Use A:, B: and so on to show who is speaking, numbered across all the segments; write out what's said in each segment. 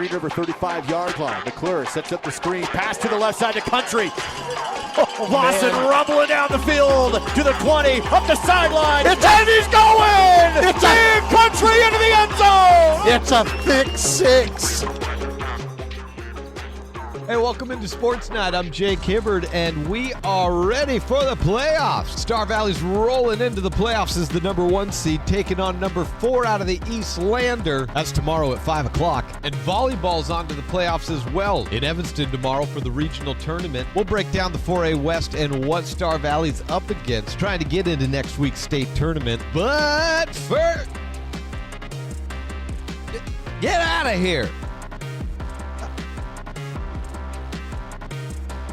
A: Green River 35-yard line. McClure sets up the screen. Pass to the left side to Country. Lawson rumbling down the field to the 20, up the sideline. And he's going! It's in Country into the end zone!
B: It's a pick six.
C: Hey, welcome into Sports Night. I'm Jake Hibbard, and we are ready for the playoffs. Star Valley's rolling into the playoffs as the number 1 seed, taking on number 4 out of the East Lander. That's tomorrow at 5 o'clock. And volleyball's on to the playoffs as well in Evanston tomorrow for the regional tournament. We'll break down the 4A West and what Star Valley's up against, trying to get into next week's state tournament. But first, get out of here.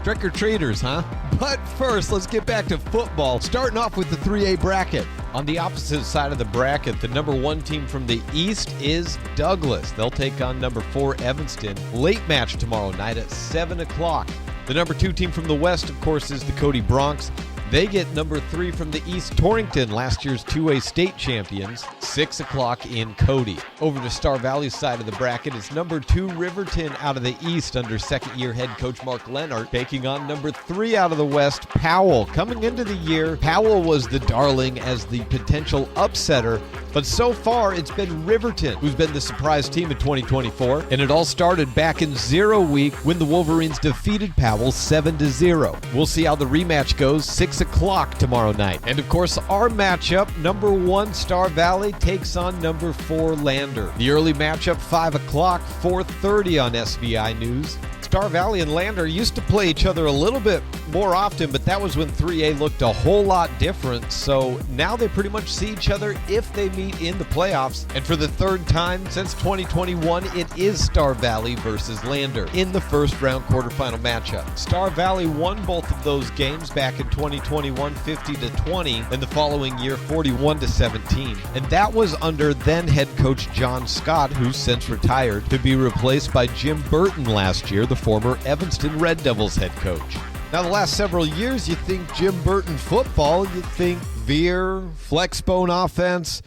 C: Trick-or-treaters, huh? But first, let's get back to football, starting off with the 3A bracket. On the opposite side of the bracket, the number 1 team from the East is Douglas. They'll take on number 4 Evanston. Late match tomorrow night at 7 o'clock. The number 2 team from the West, of course, is the Cody Bronx. They get number 3 from the East, Torrington, last year's 2A state champions, 6 o'clock in Cody. Over to Star Valley's side of the bracket is number 2 Riverton out of the East under second-year head coach Mark Leonard, taking on number 3 out of the West, Powell. Coming into the year, Powell was the darling as the potential upsetter, but so far it's been Riverton who's been the surprise team in 2024, and it all started back in 0 week when the Wolverines defeated Powell 7-0. We'll see how the rematch goes, 6 o'clock tomorrow night. And of course, our matchup, number 1 Star Valley takes on number 4 Lander. The early matchup, 5 o'clock, 4:30 on SVI News. Star Valley and Lander used to play each other a little bit more often, but that was when 3A looked a whole lot different. So now they pretty much see each other if they meet in the playoffs. And for the 3rd time since 2021, it is Star Valley versus Lander in the first round quarterfinal matchup. Star Valley won both of those games back in 2021, 50-20, and the following year, 41-17. And that was under then head coach John Scott, who's since retired, to be replaced by Jim Burton last year, the former Evanston Red Devils head coach. Now, the last several years, you think Jim Burton football, you think veer, flexbone offense,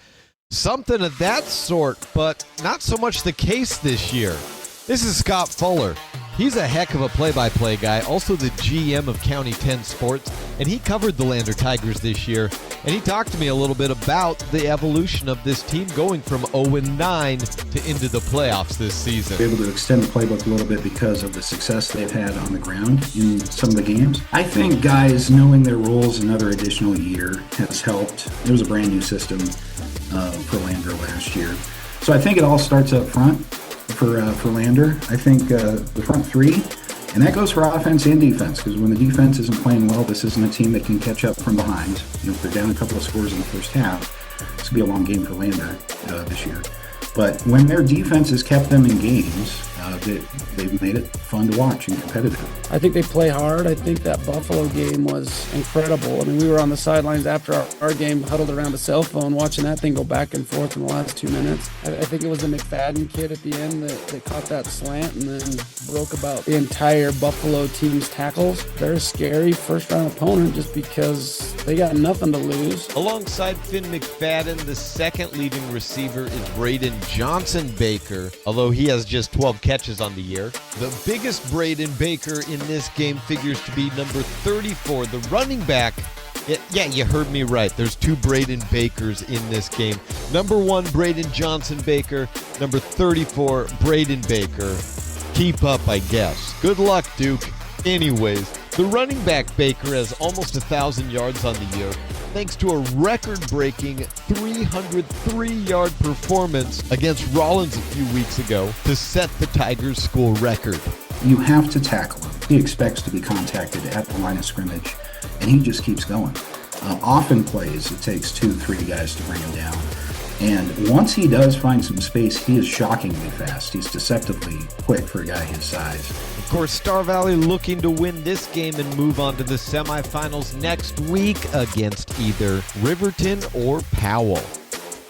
C: something of that sort, but not so much the case this year. This is Scott Fuller. He's a heck of a play-by-play guy, also the GM of County 10 Sports, and he covered the Lander Tigers this year, and he talked to me a little bit about the evolution of this team going from 0-9 to into the playoffs this season.
D: Able to extend the playbook a little bit because of the success they've had on the ground in some of the games. I think guys knowing their roles another additional year has helped. It was a brand new system for Lander last year. So I think it all starts up front for Lander. I think the front 3, and that goes for offense and defense, because when the defense isn't playing well, this isn't a team that can catch up from behind. You know, if they're down a couple of scores in the first half, this could be a long game for Lander this year. But when their defense has kept them in games, they've made it fun to watch and competitive.
E: I think they play hard. I think that Buffalo game was incredible. I mean, we were on the sidelines after our game, huddled around a cell phone, watching that thing go back and forth in the last 2 minutes. I think it was the McFadden kid at the end that caught that slant and then broke about the entire Buffalo team's tackles. They're a scary first-round opponent just because they got nothing to lose.
C: Alongside Finn McFadden, the second leading receiver is Braden Johnson Baker, although he has just 12 catches on the year. The biggest Braden Baker in this game figures to be number 34, the running back. Yeah, you heard me right. There's 2 Braden Bakers in this game. Number 1, Braden Johnson Baker. Number 34, Braden Baker. Keep up, I guess. Good luck, Duke. Anyways, the running back Baker has almost 1,000 yards on the year, thanks to a record-breaking 303-yard performance against Rollins a few weeks ago to set the Tigers' school record.
D: You have to tackle him. He expects to be contacted at the line of scrimmage, and he just keeps going. Often plays, it takes 2-3 guys to bring him down. And once he does find some space, he is shockingly fast. He's deceptively quick for a guy his size.
C: Of course, Star Valley looking to win this game and move on to the semifinals next week against either Riverton or Powell.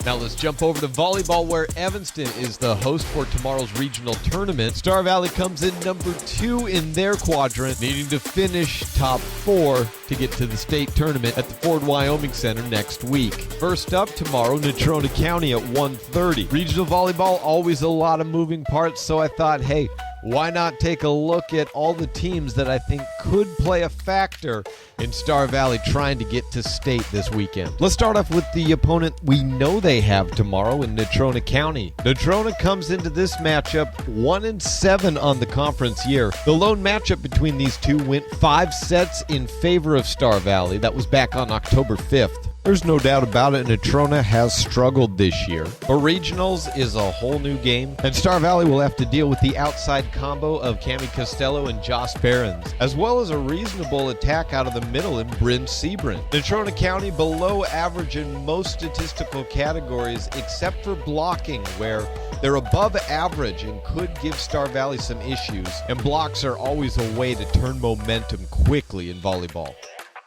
C: Now let's jump over to volleyball, where Evanston is the host for tomorrow's regional tournament. Star Valley comes in number 2 in their quadrant, needing to finish top 4 to get to the state tournament at the Ford Wyoming Center next week. First up tomorrow, Natrona County at 1:30. Regional volleyball, always a lot of moving parts, so I thought, hey, why not take a look at all the teams that I think could play a factor in Star Valley trying to get to state this weekend. Let's start off with the opponent we know they have tomorrow in Natrona County. Natrona comes into this matchup 1-7 on the conference year. The lone matchup between these two went 5 sets in favor of Star Valley. That was back on October 5th. There's no doubt about it, Natrona has struggled this year. But regionals is a whole new game, and Star Valley will have to deal with the outside combo of Cami Costello and Joss Behrens, as well as a reasonable attack out of the middle in Bryn Sebring. Natrona County below average in most statistical categories except for blocking, where they're above average and could give Star Valley some issues, and blocks are always a way to turn momentum quickly in volleyball.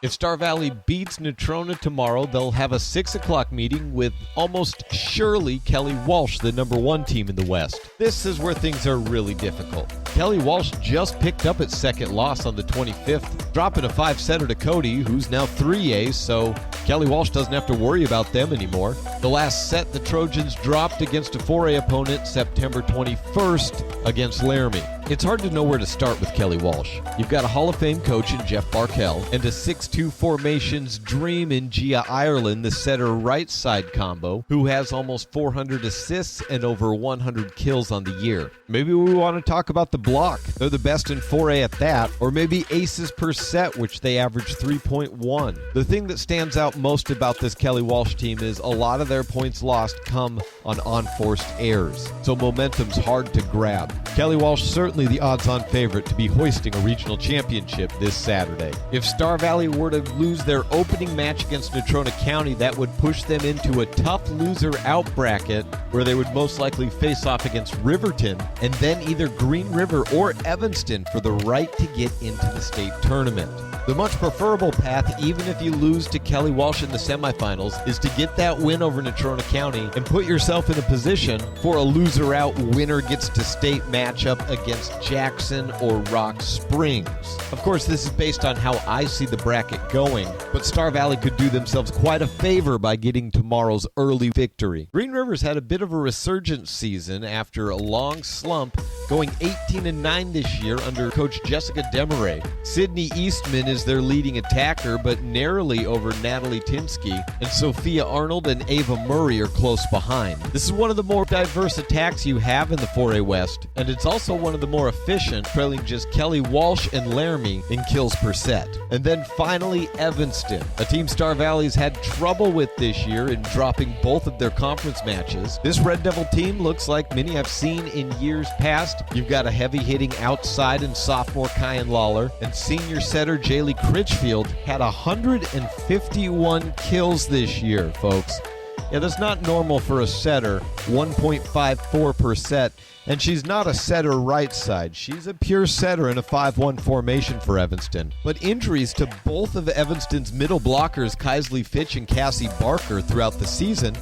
C: If Star Valley beats Natrona tomorrow, they'll have a 6 o'clock meeting with almost surely Kelly Walsh, the number 1 team in the West. This is where things are really difficult. Kelly Walsh just picked up its second loss on the 25th, dropping a 5-setter to Cody, who's now 3A, so Kelly Walsh doesn't have to worry about them anymore. The last set the Trojans dropped against a 4A opponent September 21st against Laramie. It's hard to know where to start with Kelly Walsh. You've got a Hall of Fame coach in Jeff Barkell and a 6-2 formation's dream in Gia Ireland, the setter right side combo, who has almost 400 assists and over 100 kills on the year. Maybe we want to talk about the block. They're the best in 4A at that, or maybe aces per set, which they average 3.1. The thing that stands out most about this Kelly Walsh team is a lot of their points lost come on unforced errors, so momentum's hard to grab. Kelly Walsh certainly the odds-on favorite to be hoisting a regional championship this Saturday. If Star Valley were to lose their opening match against Natrona County, that would push them into a tough loser-out bracket where they would most likely face off against Riverton and then either Green River or Evanston for the right to get into the state tournament. The much preferable path, even if you lose to Kelly Walsh in the semifinals, is to get that win over Natrona County and put yourself in a position for a loser-out winner-gets-to-state matchup against Jackson or Rock Springs. Of course, this is based on how I see the bracket going, but Star Valley could do themselves quite a favor by getting tomorrow's early victory. Green River's had a bit of a resurgence season after a long slump, going 18-9 this year under coach Jessica Demaray. Sydney Eastman is their leading attacker, but narrowly over Natalie Tinsky, and Sophia Arnold and Ava Murray are close behind. This is one of the more diverse attacks you have in the 4A West, and it's also one of the more efficient, trailing just Kelly Walsh and Laramie in kills per set. And then finally, Evanston, a team Star Valley's had trouble with this year in dropping both of their conference matches. This Red Devil team looks like many I've seen in years past. You've got a heavy-hitting outside and sophomore Kyan Lawler, and senior setter Jaylee Critchfield had 151 kills this year, folks. Yeah, that's not normal for a setter, 1.54 per set. And she's not a setter right side. She's a pure setter in a 5-1 formation for Evanston. But injuries to both of Evanston's middle blockers, Kaisley Fitch and Cassie Barker, throughout the season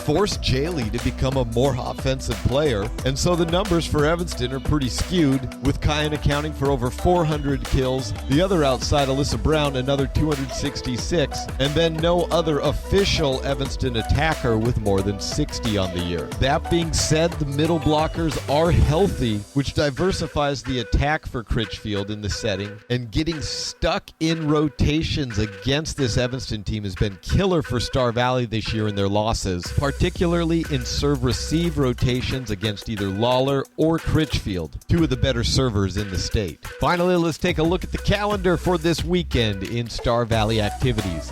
C: forced Jaylee to become a more offensive player. And so the numbers for Evanston are pretty skewed, with Kyan accounting for over 400 kills, the other outside, Alyssa Brown, another 266, and then no other official Evanston attacker with more than 60 on the year. That being said, the middle blockers are healthy, which diversifies the attack for Critchfield in the setting, and getting stuck in rotations against this Evanston team has been killer for Star Valley this year in their losses, particularly in serve-receive rotations against either Lawler or Critchfield, two of the better servers in the state. Finally, let's take a look at the calendar for this weekend in Star Valley activities.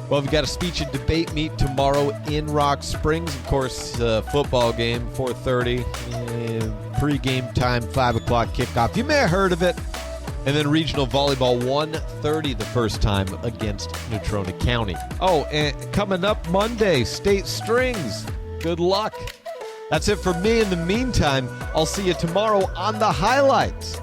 C: Well, we've got a speech and debate meet tomorrow in Rock Springs. Of course, football game, 4:30. Pre-game time, 5 o'clock kickoff. You may have heard of it. And then regional volleyball, 1:30 the first time against Natrona County. Oh, and coming up Monday, state strings. Good luck. That's it for me. In the meantime, I'll see you tomorrow on the highlights.